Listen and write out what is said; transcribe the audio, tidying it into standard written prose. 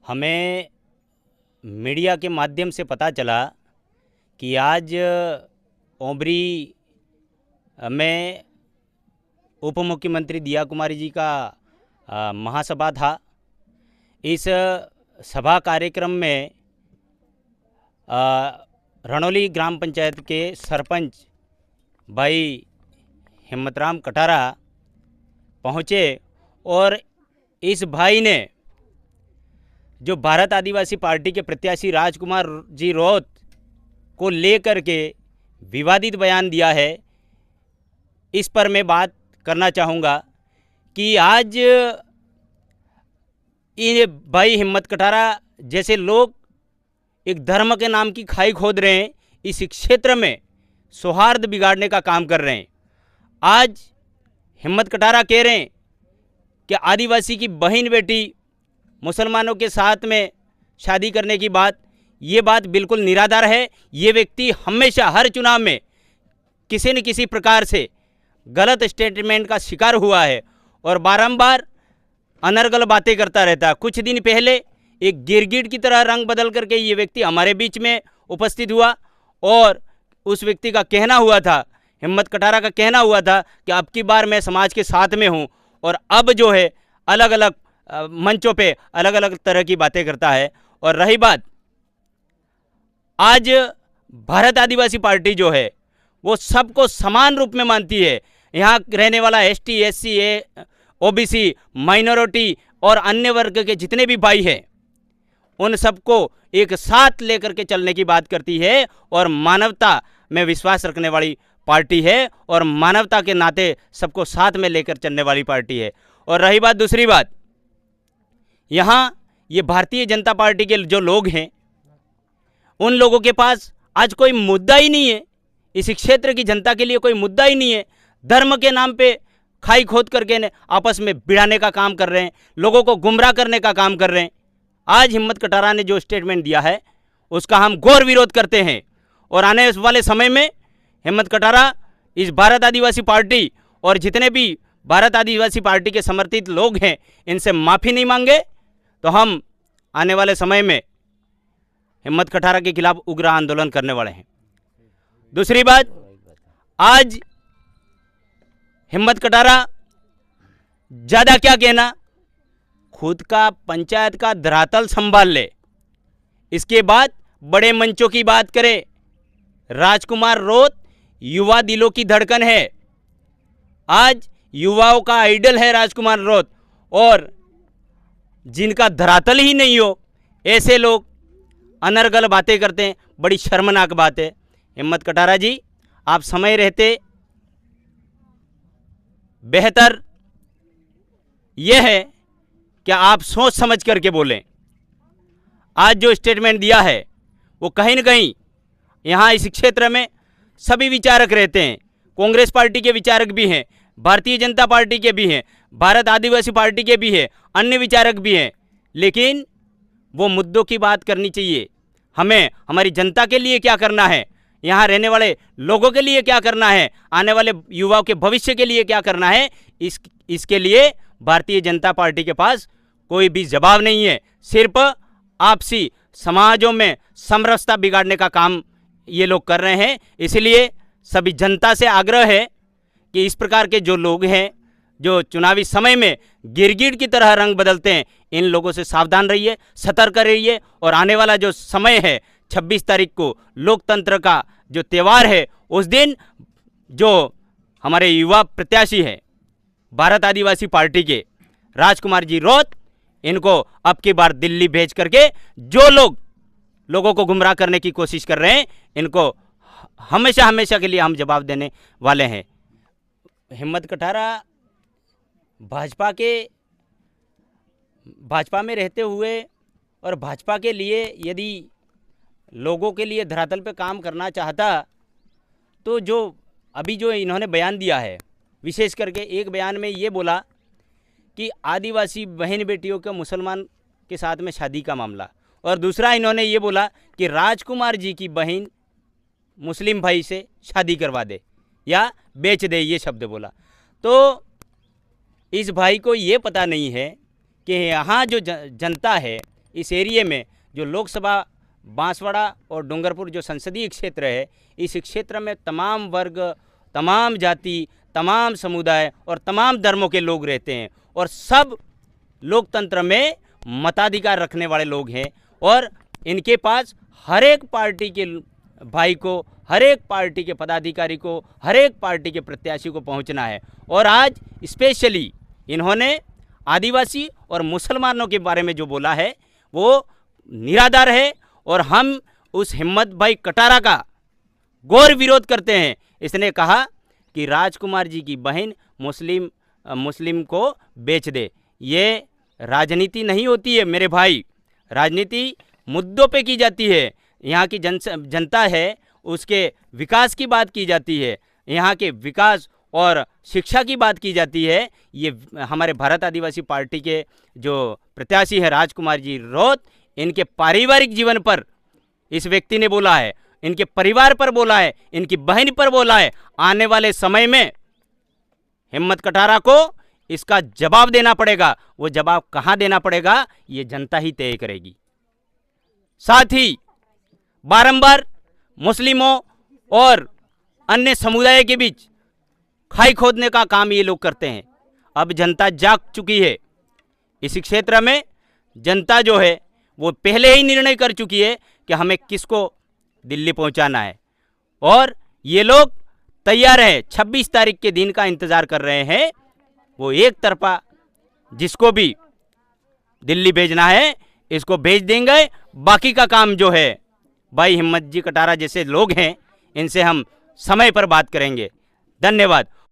हमें मीडिया के माध्यम से पता चला कि आज ओबरी में उप मुख्यमंत्री दिया कुमारी जी का महासभा था। इस सभा कार्यक्रम में रणौली ग्राम पंचायत के सरपंच भाई हिम्मतराम कटारा पहुँचे और इस भाई ने जो भारत आदिवासी पार्टी के प्रत्याशी राजकुमार जी रौत को लेकर के विवादित बयान दिया है। इस पर मैं बात करना चाहूँगा कि आज ये भाई हिम्मत कटारा जैसे लोग एक धर्म के नाम की खाई खोद रहे हैं, इस क्षेत्र में सौहार्द बिगाड़ने का काम कर रहे हैं। आज हिम्मत कटारा कह रहे हैं कि आदिवासी की बहन बेटी मुसलमानों के साथ में शादी करने की बात, ये बात बिल्कुल निराधार है। ये व्यक्ति हमेशा हर चुनाव में किसी न किसी प्रकार से गलत स्टेटमेंट का शिकार हुआ है और बारंबार अनर्गल बातें करता रहता है। कुछ दिन पहले एक गिरगिट की तरह रंग बदल करके ये व्यक्ति हमारे बीच में उपस्थित हुआ और उस व्यक्ति का कहना हुआ था, हिम्मत कटारा का कहना हुआ था कि अब की बार मैं समाज के साथ में हूँ, और अब जो है अलग अलग मंचों पे अलग अलग तरह की बातें करता है। और रही बात, आज भारत आदिवासी पार्टी जो है वो सबको समान रूप में मानती है। यहाँ रहने वाला एसटी, एससी, ओबीसी, माइनॉरिटी और अन्य वर्ग के जितने भी भाई हैं उन सबको एक साथ लेकर के चलने की बात करती है और मानवता में विश्वास रखने वाली पार्टी है और मानवता के नाते सबको साथ में लेकर चलने वाली पार्टी है। और रही बात, दूसरी बात, यहाँ ये भारतीय जनता पार्टी के जो लोग हैं उन लोगों के पास आज कोई मुद्दा ही नहीं है। इस क्षेत्र की जनता के लिए कोई मुद्दा ही नहीं है। धर्म के नाम पे खाई खोद करके आपस में भिड़ाने का काम कर रहे हैं, लोगों को गुमराह करने का काम कर रहे हैं। आज हिम्मत कटारा ने जो स्टेटमेंट दिया है उसका हम घोर विरोध करते हैं और आने वाले समय में हिम्मत कटारा इस भारत आदिवासी पार्टी और जितने भी भारत आदिवासी पार्टी के समर्थित लोग हैं इनसे माफ़ी नहीं मांगे तो हम आने वाले समय में हिम्मत कटारा के खिलाफ उग्र आंदोलन करने वाले हैं। दूसरी बात, आज हिम्मत कटारा ज़्यादा क्या कहना, खुद का पंचायत का धरातल संभाल ले, इसके बाद बड़े मंचों की बात करे। राजकुमार रौत युवा दिलों की धड़कन है। आज युवाओं का आइडल है राजकुमार रौत, और जिनका धरातल ही नहीं हो ऐसे लोग अनर्गल बातें करते हैं। बड़ी शर्मनाक बात है। हिम्मत कटारा जी, आप समय रहते बेहतर यह है कि आप सोच समझ करके बोलें। आज जो स्टेटमेंट दिया है वो कहीं न कहीं यहाँ इस क्षेत्र में सभी विचारक रहते हैं। कांग्रेस पार्टी के विचारक भी हैं, भारतीय जनता पार्टी के भी हैं, भारत आदिवासी पार्टी के भी हैं, अन्य विचारक भी हैं, लेकिन वो मुद्दों की बात करनी चाहिए। हमें हमारी जनता के लिए क्या करना है, यहाँ रहने वाले लोगों के लिए क्या करना है, आने वाले युवाओं के भविष्य के लिए क्या करना है, इसके लिए भारतीय जनता पार्टी के पास कोई भी जवाब नहीं है। सिर्फ आपसी समाजों में समरसता बिगाड़ने का काम ये लोग कर रहे हैं। इसलिए सभी जनता से आग्रह है कि इस प्रकार के जो लोग हैं जो चुनावी समय में गिरगिट की तरह रंग बदलते हैं, इन लोगों से सावधान रहिए, सतर्क रहिए। और आने वाला जो समय है 26 तारीख को लोकतंत्र का जो त्यौहार है, उस दिन जो हमारे युवा प्रत्याशी हैं भारत आदिवासी पार्टी के राजकुमार जी रौत, इनको अब की बार दिल्ली भेज करके जो लोग लोगों को गुमराह करने की कोशिश कर रहे हैं इनको हमेशा हमेशा के लिए हम जवाब देने वाले हैं। हिम्मत कटारा भाजपा में रहते हुए और भाजपा के लिए यदि लोगों के लिए धरातल पे काम करना चाहता तो जो अभी जो इन्होंने बयान दिया है, विशेष करके एक बयान में ये बोला कि आदिवासी बहन बेटियों के मुसलमान के साथ में शादी का मामला, और दूसरा इन्होंने ये बोला कि राजकुमार जी की बहन मुस्लिम भाई से शादी करवा दे या बेच दे, ये शब्द बोला। तो इस भाई को ये पता नहीं है कि यहाँ जो जनता है इस एरिए में जो लोकसभा बांसवाड़ा और डूंगरपुर जो संसदीय क्षेत्र है, इस क्षेत्र में तमाम वर्ग, तमाम जाति, तमाम समुदाय और तमाम धर्मों के लोग रहते हैं और सब लोकतंत्र में मताधिकार रखने वाले लोग हैं और इनके पास हर एक पार्टी के भाई को, हर एक पार्टी के पदाधिकारी को, हर एक पार्टी के प्रत्याशी को पहुंचना है। और आज स्पेशली इन्होंने आदिवासी और मुसलमानों के बारे में जो बोला है वो निराधार है और हम उस हिम्मत भाई कटारा का घोर विरोध करते हैं। इसने कहा कि राजकुमार जी की बहन मुस्लिम को बेच दे। ये राजनीति नहीं होती है मेरे भाई, राजनीति मुद्दों पे की जाती है। यहाँ की जनता है उसके विकास की बात की जाती है, यहाँ के विकास और शिक्षा की बात की जाती है। ये हमारे भारत आदिवासी पार्टी के जो प्रत्याशी है राजकुमार जी रौत, इनके पारिवारिक जीवन पर इस व्यक्ति ने बोला है, इनके परिवार पर बोला है, इनकी बहन पर बोला है। आने वाले समय में हिम्मत कटारा को इसका जवाब देना पड़ेगा। वो जवाब कहाँ देना पड़ेगा ये जनता ही तय करेगी। साथ ही बारंबार मुस्लिमों और अन्य समुदाय के बीच खाई खोदने का काम ये लोग करते हैं। अब जनता जाग चुकी है। इस क्षेत्र में जनता जो है वो पहले ही निर्णय कर चुकी है कि हमें किसको दिल्ली पहुंचाना है और ये लोग तैयार है। 26 तारीख के दिन का इंतज़ार कर रहे हैं। वो एक तरफा जिसको भी दिल्ली भेजना है इसको भेज देंगे। बाकी का काम जो है भाई हिम्मत जी कटारा जैसे लोग हैं इनसे हम समय पर बात करेंगे। धन्यवाद।